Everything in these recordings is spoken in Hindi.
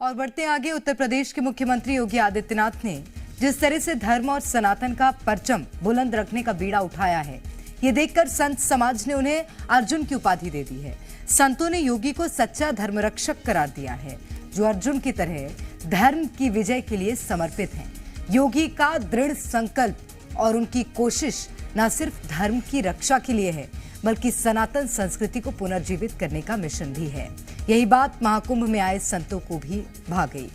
और बढ़ते आगे, उत्तर प्रदेश के मुख्यमंत्री योगी आदित्यनाथ ने जिस तरह से धर्म और सनातन का परचम बुलंद रखने का बीड़ा उठाया है, ये देखकर संत समाज ने उन्हें अर्जुन की उपाधि दे दी है। संतों ने योगी को सच्चा धर्मरक्षक करार दिया है, जो अर्जुन की तरह धर्म की विजय के लिए समर्पित हैं। योगी का दृढ़ संकल्प और उनकी कोशिश न सिर्फ धर्म की रक्षा के लिए है, बल्कि सनातन संस्कृति को पुनर्जीवित करने का मिशन भी है। यही बात महाकुंभ में आए संतों को भी भा गई।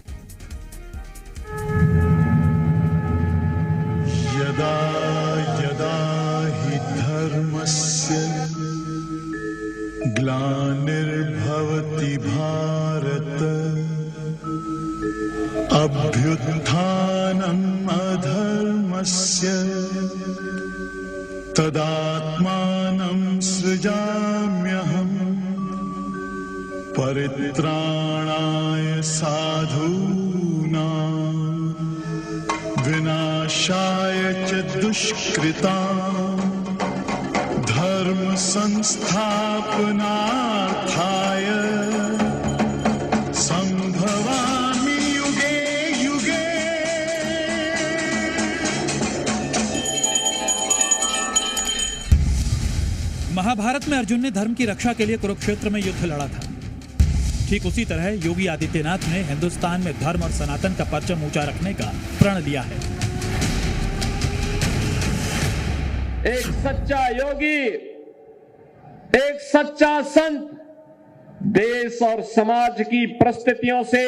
यदा यदा हि धर्मस्य ग्लानिर्भवति भारत अभ्युत्थानम् अधर्मस्य तदात्मानं सृजाम्यहम् परित्राणाय साधूनां विनाशाय च दुष्कृतां धर्म संस्थापनार्थाय संभवामि युगे युगे। महाभारत में अर्जुन ने धर्म की रक्षा के लिए कुरुक्षेत्र में युद्ध लड़ा था। ठीक उसी तरह योगी आदित्यनाथ ने हिंदुस्तान में धर्म और सनातन का परचम ऊंचा रखने का प्रण लिया है। एक सच्चा योगी, एक सच्चा संत देश और समाज की परिस्थितियों से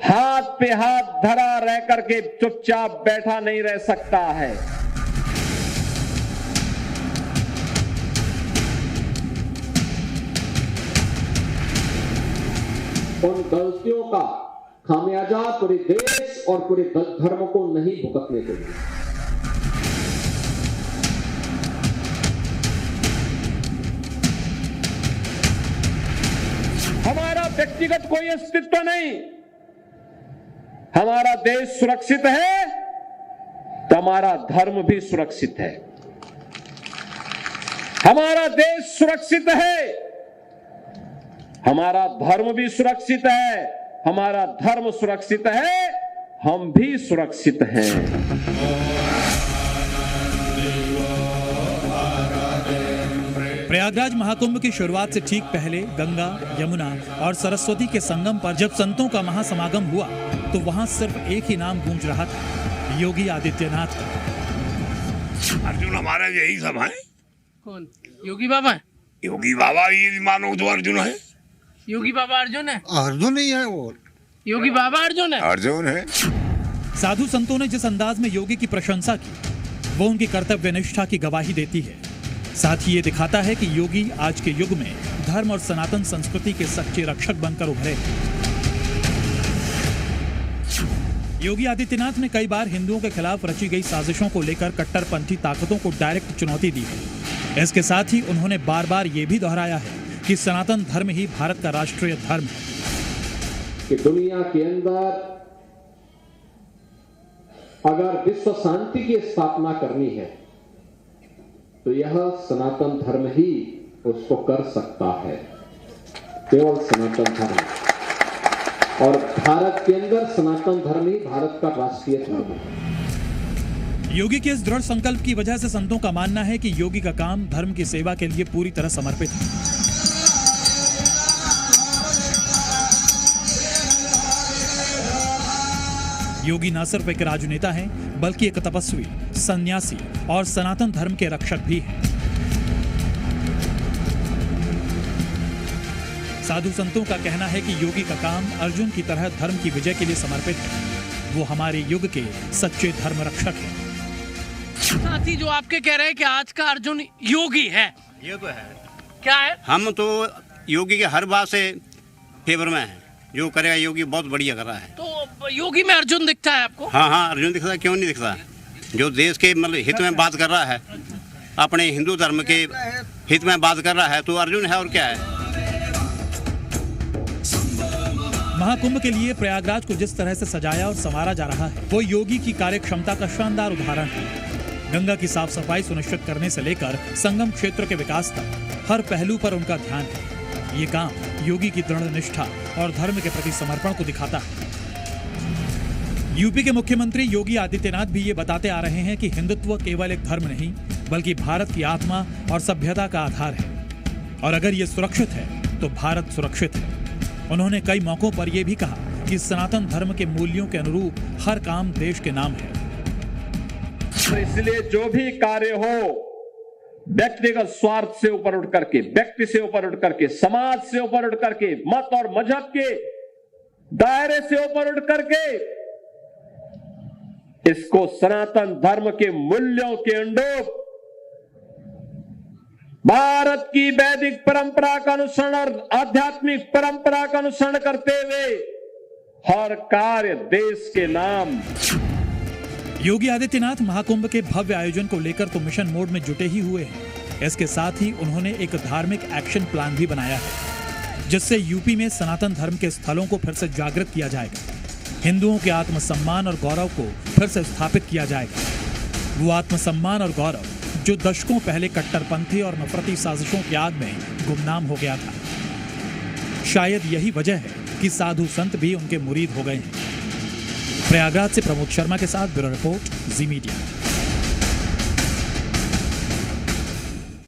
हाथ पे हाथ धरा रह करके चुपचाप बैठा नहीं रह सकता है। उन गलतियों का खामियाजा पूरे देश और पूरे धर्म को नहीं भुगतने देंगे। हमारा व्यक्तिगत कोई अस्तित्व नहीं, हमारा देश सुरक्षित है तो हमारा धर्म भी सुरक्षित है। हमारा देश सुरक्षित है, हमारा धर्म भी सुरक्षित है। हमारा धर्म सुरक्षित है, हम भी सुरक्षित हैं। प्रयागराज महाकुंभ की शुरुआत से ठीक पहले गंगा, यमुना और सरस्वती के संगम पर जब संतों का महासमागम हुआ तो वहां सिर्फ एक ही नाम गूंज रहा था, योगी आदित्यनाथ का। अर्जुन हमारा यही सब है। कौन? योगी बाबा? योगी बाबा ये मानो तो अर्जुन है। योगी बाबा अर्जुन है? अर्जुन ही है वो। योगी बाबा अर्जुन है? अर्जुन है। साधु संतों ने जिस अंदाज में योगी की प्रशंसा की, वो उनकी कर्तव्य निष्ठा की गवाही देती है। साथ ही ये दिखाता है कि योगी आज के युग में धर्म और सनातन संस्कृति के सच्चे रक्षक बनकर उभरे। योगी आदित्यनाथ ने कई बार हिंदुओं के खिलाफ रची गई साजिशों को लेकर कट्टरपंथी ताकतों को डायरेक्ट चुनौती दी है। इसके साथ ही उन्होंने बार बार ये भी दोहराया है कि सनातन धर्म ही भारत का राष्ट्रीय धर्म है। कि दुनिया के अंदर अगर विश्व शांति की स्थापना करनी है तो यह सनातन धर्म ही उसको कर सकता है, केवल सनातन धर्म। और भारत के अंदर सनातन धर्म ही भारत का राष्ट्रीय धर्म है। योगी के इस दृढ़ संकल्प की वजह से संतों का मानना है कि योगी का काम धर्म की सेवा के लिए पूरी तरह समर्पित है। योगी न सिर्फ एक राजनेता हैं, बल्कि एक तपस्वी, सन्यासी और सनातन धर्म के रक्षक भी हैं। साधु संतों का कहना है कि योगी का काम अर्जुन की तरह धर्म की विजय के लिए समर्पित है। वो हमारे युग के सच्चे धर्म रक्षक हैं। साथी जो आपके कह रहे हैं कि आज का अर्जुन योगी है, ये तो है। क्या है? हम तो योगी के हर बात से फेवर में हैं। जो करेगा योगी बहुत बढ़िया कर रहा है। तो योगी में अर्जुन दिखता है आपको? हाँ हाँ, अर्जुन दिखता है, क्यों नहीं दिखता। जो देश के मतलब हित में बात कर रहा है, अपने हिंदू धर्म के हित में बात कर रहा है, तो अर्जुन है और क्या है। महाकुंभ के लिए प्रयागराज को जिस तरह से सजाया और संवारा जा रहा है, वो योगी की कार्यक्षमता का शानदार उदाहरण है। गंगा की साफ सफाई सुनिश्चित करने से लेकर संगम क्षेत्र के विकास तक हर पहलू पर उनका ध्यान है। ये काम योगी की दृढ़ निष्ठा और धर्म के प्रति समर्पण को दिखाता है। यूपी के मुख्यमंत्री योगी आदित्यनाथ भी ये बताते आ रहे हैं कि हिंदुत्व केवल एक धर्म नहीं बल्कि भारत की आत्मा और सभ्यता का आधार है, और अगर ये सुरक्षित है तो भारत सुरक्षित है। उन्होंने कई मौकों पर यह भी कहा कि सनातन धर्म के मूल्यों के अनुरूप हर काम देश के नाम है। तो इसलिए जो भी कार्य हो, व्यक्तिगत स्वार्थ से ऊपर उठ करके, व्यक्ति से ऊपर उठ करके, समाज से ऊपर उठ करके, मत और मजहब के दायरे से ऊपर उठ करके इसको सनातन धर्म के मूल्यों के अनुरूप भारत की वैदिक परंपरा का अनुसरण और आध्यात्मिक परंपरा का अनुसरण करते हुए हर कार्य देश के नाम। योगी आदित्यनाथ महाकुंभ के भव्य आयोजन को लेकर तो मिशन मोड में जुटे ही हुए हैं। इसके साथ ही उन्होंने एक धार्मिक एक्शन प्लान भी बनाया है, जिससे यूपी में सनातन धर्म के स्थलों को फिर से जागृत किया जाएगा। हिंदुओं के आत्मसम्मान और गौरव को फिर से स्थापित किया जाएगा। वो आत्मसम्मान और गौरव जो दशकों पहले कट्टरपंथी और नफरती साजिशों की आग में गुमनाम हो गया था। शायद यही वजह है कि साधु संत भी उनके मुरीद हो गए हैं। प्रयागराज से प्रमोद शर्मा के साथ ब्यूरो रिपोर्ट, जी मीडिया।